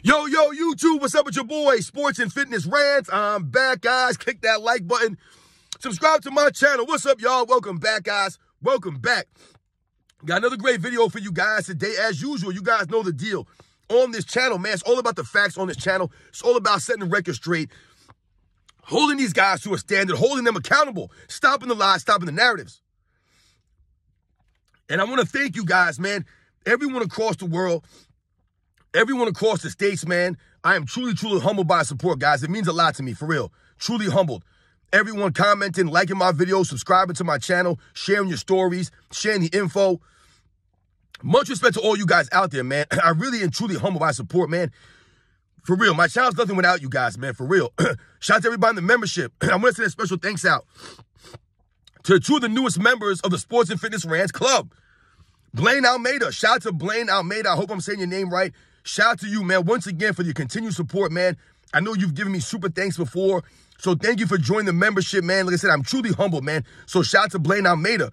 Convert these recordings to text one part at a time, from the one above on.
Yo, YouTube, what's up with your boy, Sports and Fitness Rants? I'm back, guys. Click that like button. Subscribe to my channel. What's up, y'all? Welcome back, guys. Welcome back. Got another great video for you guys today. As usual, you guys know the deal. On this channel, man, it's all about the facts on this channel. It's all about setting the record straight, holding these guys to a standard, holding them accountable, stopping the lies, stopping the narratives. And I want to thank you guys, man, everyone across the world, everyone across the states, man. I am truly, truly humbled by support, guys. It means a lot to me, for real. Truly humbled. Everyone commenting, liking my videos, subscribing to my channel, sharing your stories, sharing the info. Much respect to all you guys out there, man. I really and truly humbled by support, man. For real, my channel's nothing without you guys, man, for real. Shout out to everybody in the membership. I want to send a special thanks out to two of the newest members of the Sports and Fitness Rants Club. Blaine Almeida. Shout out to Blaine Almeida. I hope I'm saying your name right. Shout out to you, man, once again for your continued support, man. I know you've given me super thanks before, so thank you for joining the membership, man. Like I said, I'm truly humbled, man. So shout out to Blaine Almeida.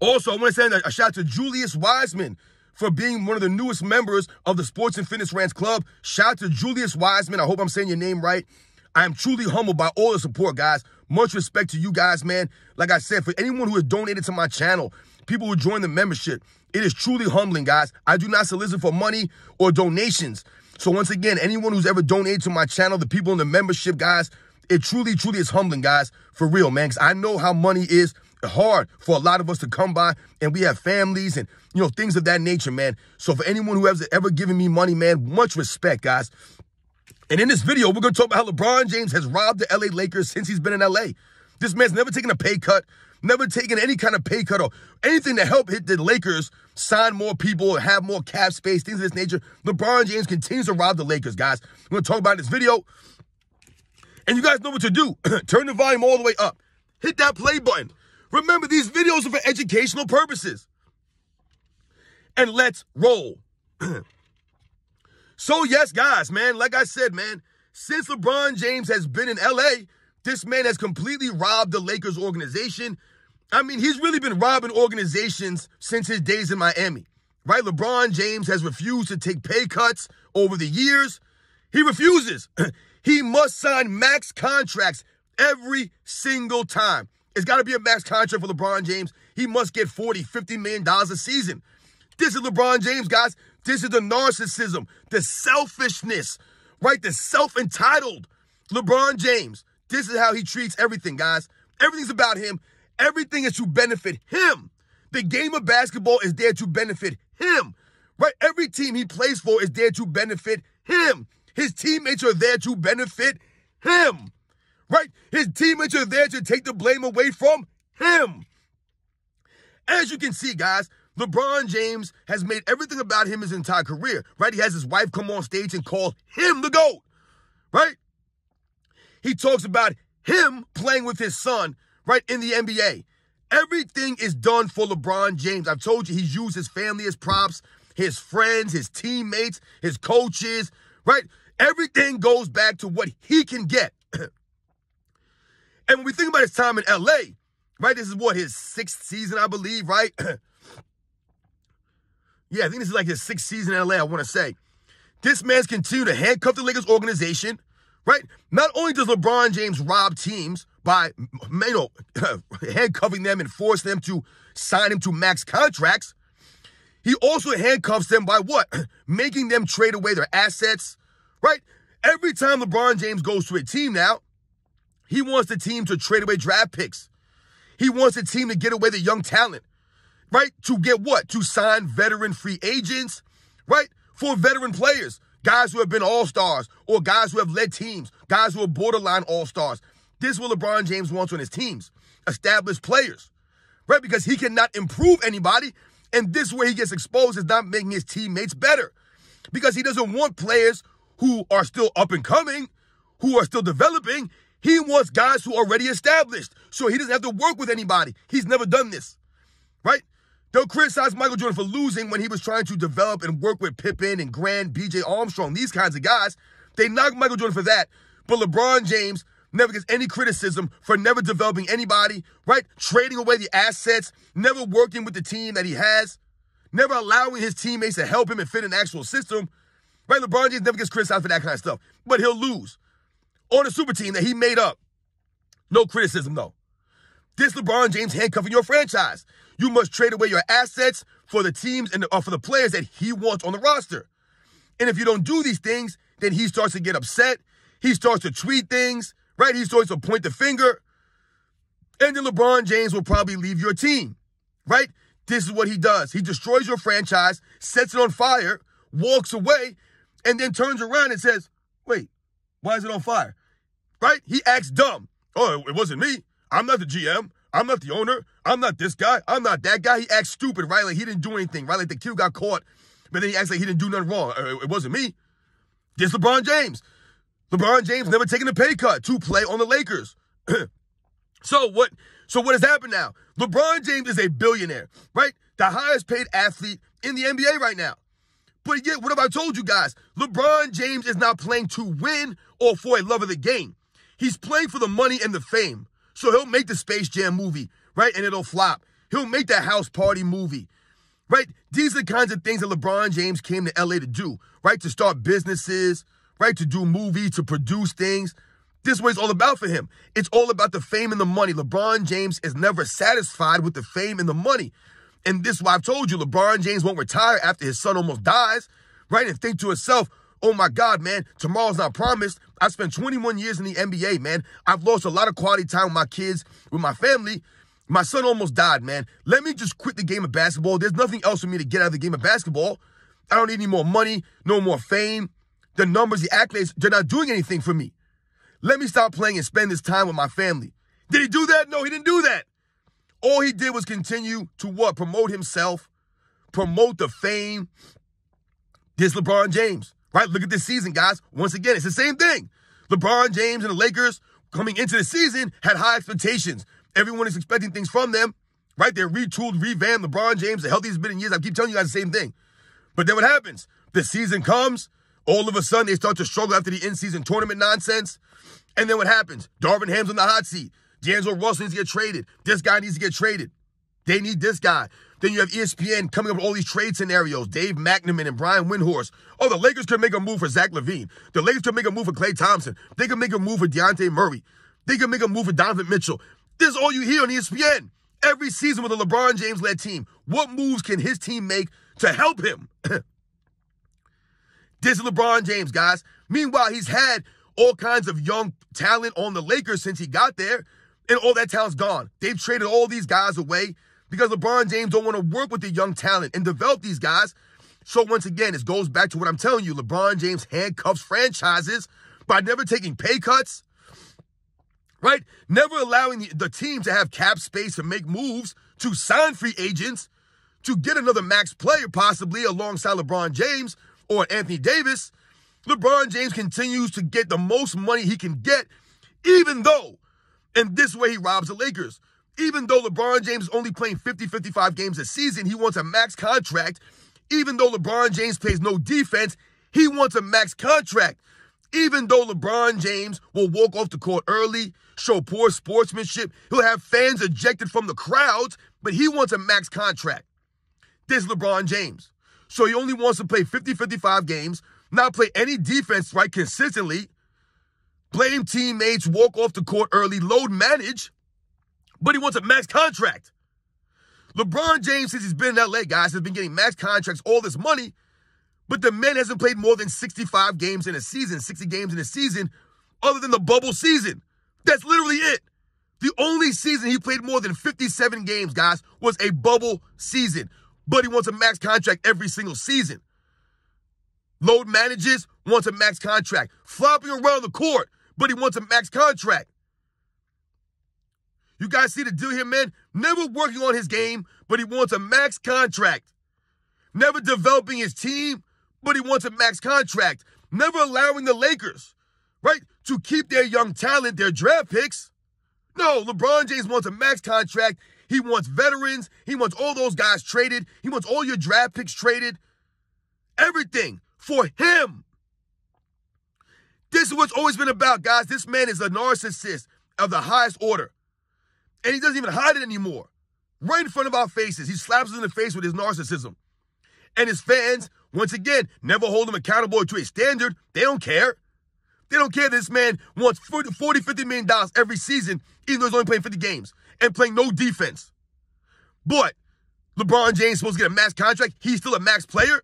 Also, I want to send a shout out to Julius Wiseman for being one of the newest members of the Sports and Fitness Rants Club. Shout out to Julius Wiseman. I hope I'm saying your name right. I am truly humbled by all the support, guys. Much respect to you guys, man. Like I said, for anyone who has donated to my channel, people who join the membership, it is truly humbling, guys. I do not solicit for money or donations. So once again, anyone who's ever donated to my channel, the people in the membership, guys, it truly, truly is humbling, guys, for real, man. Because I know how money is hard for a lot of us to come by, and we have families and, you know, things of that nature, man. So for anyone who has ever given me money, man, much respect, guys. And in this video, we're going to talk about how LeBron James has robbed the LA Lakers since he's been in LA. This man's never taken a pay cut, never taken any kind of pay cut or anything to help hit the Lakers sign more people or have more cap space, things of this nature. LeBron James continues to rob the Lakers, guys. We're going to talk about this video. And you guys know what to do. Turn the volume all the way up. Hit that play button. Remember, these videos are for educational purposes. And let's roll. So, yes, guys, man, like I said, man, since LeBron James has been in LA, this man has completely robbed the Lakers organization. I mean, he's really been robbing organizations since his days in Miami, right? LeBron James has refused to take pay cuts over the years. He refuses. He must sign max contracts every single time. It's got to be a max contract for LeBron James. He must get $40, $50 million a season. This is LeBron James, guys. This is the narcissism, the selfishness, right? The self-entitled LeBron James. This is how he treats everything, guys. Everything's about him. Everything is to benefit him. The game of basketball is there to benefit him, right? Every team he plays for is there to benefit him. His teammates are there to benefit him, right? His teammates are there to take the blame away from him. As you can see, guys, LeBron James has made everything about him his entire career, right? He has his wife come on stage and call him the GOAT, right? He talks about him playing with his son, right, in the NBA. Everything is done for LeBron James. I've told you he's used his family as props, his friends, his teammates, his coaches, right? Everything goes back to what he can get. And when we think about his time in LA, right, this is what, his 6th season, I believe, right? Yeah, I think this is like his 6th season in LA, I want to say. This man's continued to handcuff the Lakers organization, right? Not only does LeBron James rob teams by, you know, handcuffing them and force them to sign him to max contracts, he also handcuffs them by what? Making them trade away their assets, right? Every time LeBron James goes to a team now, he wants the team to trade away draft picks. He wants the team to get away the young talent, right? To get what? To sign veteran free agents, right? For veteran players, guys who have been all-stars or guys who have led teams, guys who are borderline all-stars. This is what LeBron James wants on his teams, established players, right? Because he cannot improve anybody, and this way he gets exposed is not making his teammates better because he doesn't want players who are still up and coming, who are still developing. He wants guys who are already established, so he doesn't have to work with anybody. He's never done this, right? They'll criticize Michael Jordan for losing when he was trying to develop and work with Pippen and Grant, B.J. Armstrong, these kinds of guys. They knock Michael Jordan for that, but LeBron James never gets any criticism for never developing anybody, right? Trading away the assets, never working with the team that he has, never allowing his teammates to help him and fit an actual system. Right? LeBron James never gets criticized for that kind of stuff. But he'll lose. On a super team that he made up. No criticism, though. This LeBron James handcuffing your franchise. You must trade away your assets for the teams and for the players that he wants on the roster. And if you don't do these things, then he starts to get upset. He starts to tweet things, right? He starts to point the finger. And then LeBron James will probably leave your team, right? This is what he does. He destroys your franchise, sets it on fire, walks away, and then turns around and says, wait, why is it on fire? Right? He acts dumb. Oh, it wasn't me. I'm not the GM. I'm not the owner. I'm not this guy. I'm not that guy. He acts stupid, right? Like he didn't do anything, right? Like the kid got caught, but then he acts like he didn't do nothing wrong. It wasn't me. This LeBron James. LeBron James never taken a pay cut to play on the Lakers. So what has happened now? LeBron James is a billionaire, right? The highest paid athlete in the NBA right now. But yet, what have I told you guys? LeBron James is not playing to win or for a love of the game. He's playing for the money and the fame. So he'll make the Space Jam movie, right? And it'll flop. He'll make that house party movie, right? These are the kinds of things that LeBron James came to LA to do, right? To start businesses, right? To do movies, to produce things. This is what it's all about for him. It's all about the fame and the money. LeBron James is never satisfied with the fame and the money. And this is why I've told you, LeBron James won't retire after his son almost dies, right? And think to himself, oh my God, man, tomorrow's not promised. I spent 21 years in the NBA, man. I've lost a lot of quality time with my kids, with my family. My son almost died, man. Let me just quit the game of basketball. There's nothing else for me to get out of the game of basketball. I don't need any more money, no more fame. The numbers, the accolades, they're not doing anything for me. Let me stop playing and spend this time with my family. Did he do that? No, he didn't do that. All he did was continue to what? Promote himself, promote the fame. This LeBron James, right? Look at this season, guys. Once again, it's the same thing. LeBron James and the Lakers coming into the season had high expectations. Everyone is expecting things from them, right? They're retooled, revamped. LeBron James, the healthiest been in years. I keep telling you guys the same thing. But then what happens? The season comes. All of a sudden, they start to struggle after the in-season tournament nonsense. And then what happens? Darvin Ham's on the hot seat. D'Angelo Russell needs to get traded. This guy needs to get traded. They need this guy. Then you have ESPN coming up with all these trade scenarios. Dave McNamara and Brian Windhorst. Oh, the Lakers could make a move for Zach LaVine. The Lakers could make a move for Klay Thompson. They could make a move for Dejounte Murray. They could make a move for Donovan Mitchell. This is all you hear on ESPN. Every season with a LeBron James-led team. What moves can his team make to help him? This is LeBron James, guys. Meanwhile, he's had all kinds of young talent on the Lakers since he got there, and all that talent's gone. They've traded all these guys away because LeBron James don't want to work with the young talent and develop these guys. So once again, it goes back to what I'm telling you. LeBron James handcuffs franchises by never taking pay cuts, right? Never allowing the team to have cap space to make moves, to sign free agents, to get another max player possibly alongside LeBron James or Anthony Davis. LeBron James continues to get the most money he can get, even though, and this way he robs the Lakers, even though LeBron James is only playing 50-55 games a season, he wants a max contract. Even though LeBron James plays no defense, he wants a max contract. Even though LeBron James will walk off the court early, show poor sportsmanship, he'll have fans ejected from the crowds, but he wants a max contract. This is LeBron James. So he only wants to play 50-55 games, not play any defense, right, consistently, blame teammates, walk off the court early, load manage, but he wants a max contract. LeBron James, since he's been in LA, guys, has been getting max contracts, all this money, but the man hasn't played more than 65 games in a season, 60 games in a season, other than the bubble season. That's literally it. The only season he played more than 57 games, guys, was a bubble season, but he wants a max contract every single season. Load manages, wants a max contract. Flopping around the court, but he wants a max contract. You guys see the deal here, man? Never working on his game, but he wants a max contract. Never developing his team, but he wants a max contract. Never allowing the Lakers, right, to keep their young talent, their draft picks. No, LeBron James wants a max contract. He wants veterans. He wants all those guys traded. He wants all your draft picks traded. Everything for him. This is what's always been about, guys. This man is a narcissist of the highest order. And he doesn't even hide it anymore. Right in front of our faces. He slaps us in the face with his narcissism. And his fans, once again, never hold him accountable to a standard. They don't care. They don't care this man wants $40, $50 million every season, even though he's only playing 50 games and playing no defense. But LeBron James is supposed to get a max contract. He's still a max player.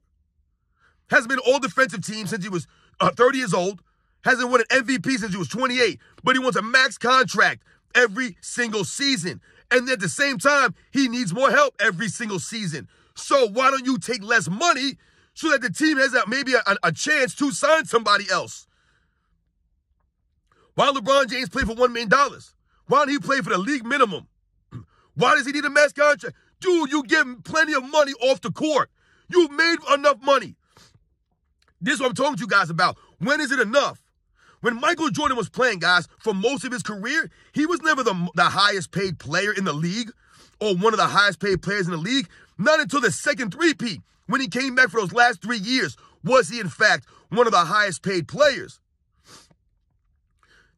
Hasn't been an all-defensive team since he was 30 years old. Hasn't won an MVP since he was 28. But he wants a max contract every single season. And at the same time, he needs more help every single season. So why don't you take less money so that the team has maybe a chance to sign somebody else? Why LeBron James play for $1 million? Why don't he play for the league minimum? Why does he need a max contract? Dude, you give him plenty of money off the court. You've made enough money. This is what I'm talking to you guys about. When is it enough? When Michael Jordan was playing, guys, for most of his career, he was never the highest paid player in the league or one of the highest paid players in the league. Not until the second three-peat, when he came back for those last 3 years, was he, in fact, one of the highest paid players.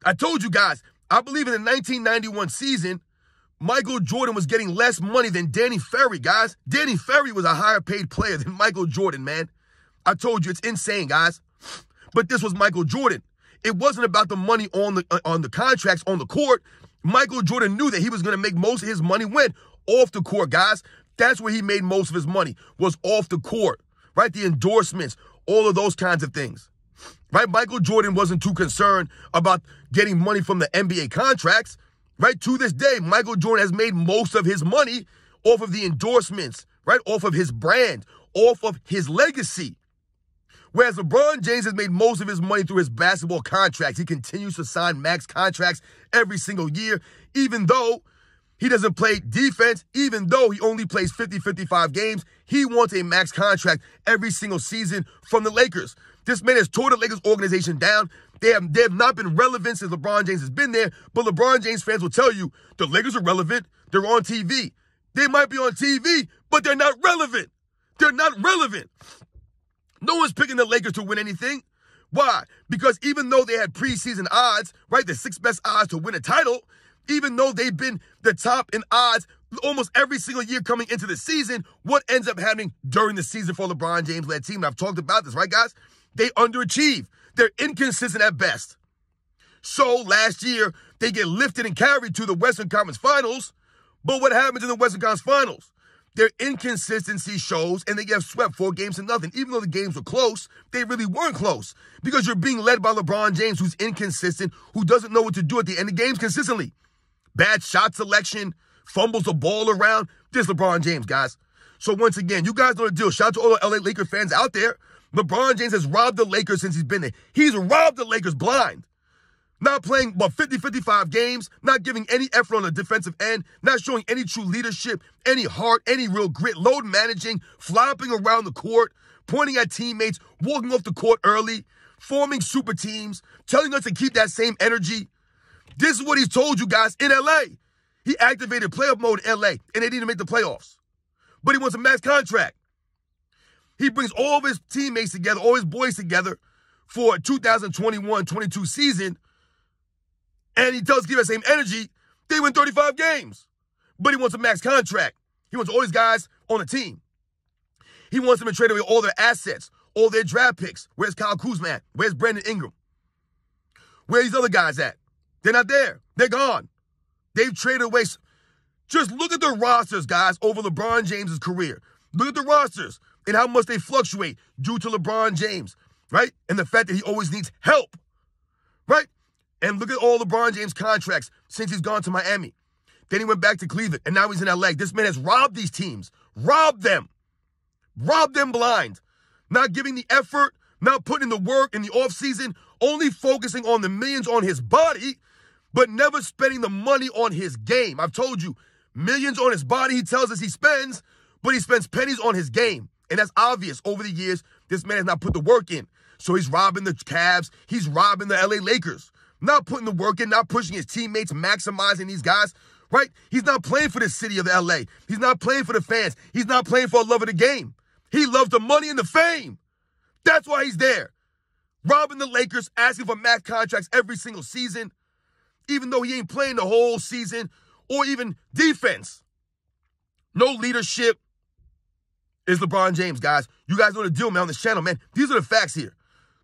I told you guys, I believe in the 1991 season, Michael Jordan was getting less money than Danny Ferry, guys. Danny Ferry was a higher paid player than Michael Jordan, man. I told you, it's insane, guys. But this was Michael Jordan. It wasn't about the money on the contracts on the court. Michael Jordan knew that he was going to make most of his money when off the court, guys. That's where he made most of his money, was off the court, right? The endorsements, all of those kinds of things, right? Michael Jordan wasn't too concerned about getting money from the NBA contracts, right? To this day, Michael Jordan has made most of his money off of the endorsements, right? Off of his brand, off of his legacy. Whereas LeBron James has made most of his money through his basketball contracts. He continues to sign max contracts every single year, even though he doesn't play defense, even though he only plays 50, 55 games. He wants a max contract every single season from the Lakers. This man has tore the Lakers organization down. They have not been relevant since LeBron James has been there, but LeBron James fans will tell you the Lakers are relevant. They're on TV. They might be on TV, but they're not relevant. They're not relevant. No one's picking the Lakers to win anything. Why? Because even though they had preseason odds, right, the 6th best odds to win a title, even though they've been the top in odds almost every single year coming into the season, what ends up happening during the season for LeBron James-led team? And I've talked about this, right, guys? They underachieve. They're inconsistent at best. So last year, they get lifted and carried to the Western Conference Finals. But what happens in the Western Conference Finals? Their inconsistency shows, and they get swept 4-0. Even though the games were close, they really weren't close because you're being led by LeBron James, who's inconsistent, who doesn't know what to do at the end of games consistently. Bad shot selection, fumbles the ball around. This LeBron James, guys. So once again, you guys know the deal. Shout out to all the LA Lakers fans out there. LeBron James has robbed the Lakers since he's been there. He's robbed the Lakers blind. Not playing but 50, 55 games, not giving any effort on the defensive end, not showing any true leadership, any heart, any real grit, load managing, flopping around the court, pointing at teammates, walking off the court early, forming super teams, telling us to keep that same energy. This is what he's told you guys in LA. He activated playoff mode in LA, and they didn't make the playoffs. But he wants a max contract. He brings all of his teammates together, all his boys together for a 2021-22 season, and he tells us to keep that same energy. They win 35 games. But he wants a max contract. He wants all his guys on the team. He wants them to trade away all their assets, all their draft picks. Where's Kyle Kuzma at? Where's Brandon Ingram? Where are these other guys at? They're not there. They're gone. They've traded away. Just look at the rosters, guys, over LeBron James' career. Look at the rosters and how much they fluctuate due to LeBron James, right? And the fact that he always needs help, right? And look at all LeBron James contracts since he's gone to Miami. Then he went back to Cleveland, and now he's in LA. This man has robbed these teams. Robbed them blind. Not giving the effort, not putting in the work in the offseason, only focusing on the millions on his body, but never spending the money on his game. I've told you, millions on his body he tells us he spends, but he spends pennies on his game. And that's obvious. Over the years, this man has not put the work in. So he's robbing the Cavs. He's robbing the LA Lakers. Not putting the work in, not pushing his teammates, maximizing these guys, right? He's not playing for the city of LA. He's not playing for the fans. He's not playing for a love of the game. He loves the money and the fame. That's why he's there. Robbing the Lakers, asking for max contracts every single season, even though he ain't playing the whole season or even defense. No leadership. is LeBron James, guys. You guys know the deal, man, on this channel, man. These are the facts here.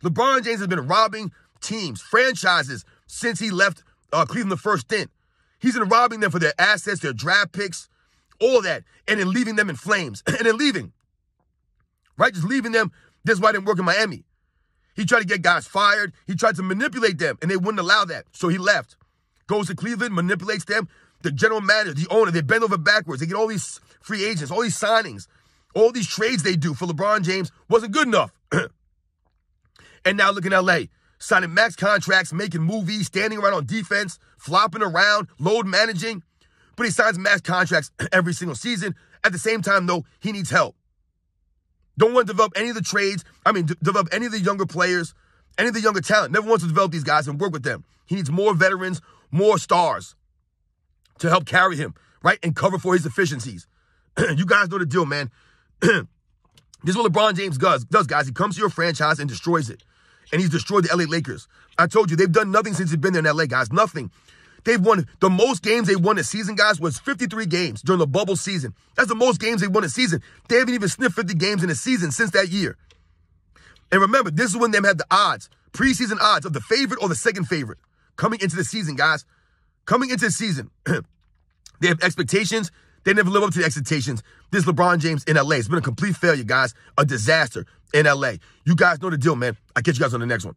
LeBron James has been robbing teams, franchises, since he left Cleveland the first stint. He's been robbing them for their assets, their draft picks, all that, and then leaving them in flames, and then leaving. Right? Just leaving them. This is why it didn't work in Miami. He tried to get guys fired. He tried to manipulate them, and they wouldn't allow that. So he left. Goes to Cleveland, manipulates them. The general manager, the owner, they bend over backwards. They get all these free agents, all these signings, all these trades they do for LeBron James wasn't good enough. And now look in L.A., signing max contracts, making movies, standing around on defense, flopping around, load managing. But he signs max contracts every single season. At the same time, though, he needs help. Don't want to develop any of the trades. Develop any of the younger players, any of the younger talent. Never wants to develop these guys and work with them. He needs more veterans, more stars to help carry him, right, and cover for his deficiencies. You guys know the deal, man. This is what LeBron James does, guys. He comes to your franchise and destroys it. And he's destroyed the LA Lakers. I told you, they've done nothing since he's been there in LA, guys. Nothing. They've won, the most games they won this season, guys, was 53 games during the bubble season. That's the most games they won a season. They haven't even sniffed 50 games in a season since that year. And remember, this is when them had the odds, preseason odds of the favorite or the second favorite coming into the season, guys. Coming into the season. They have expectations. They never live up to the expectations. This is LeBron James in LA. It's been a complete failure, guys. A disaster in LA. You guys know the deal, man. I'll catch you guys on the next one.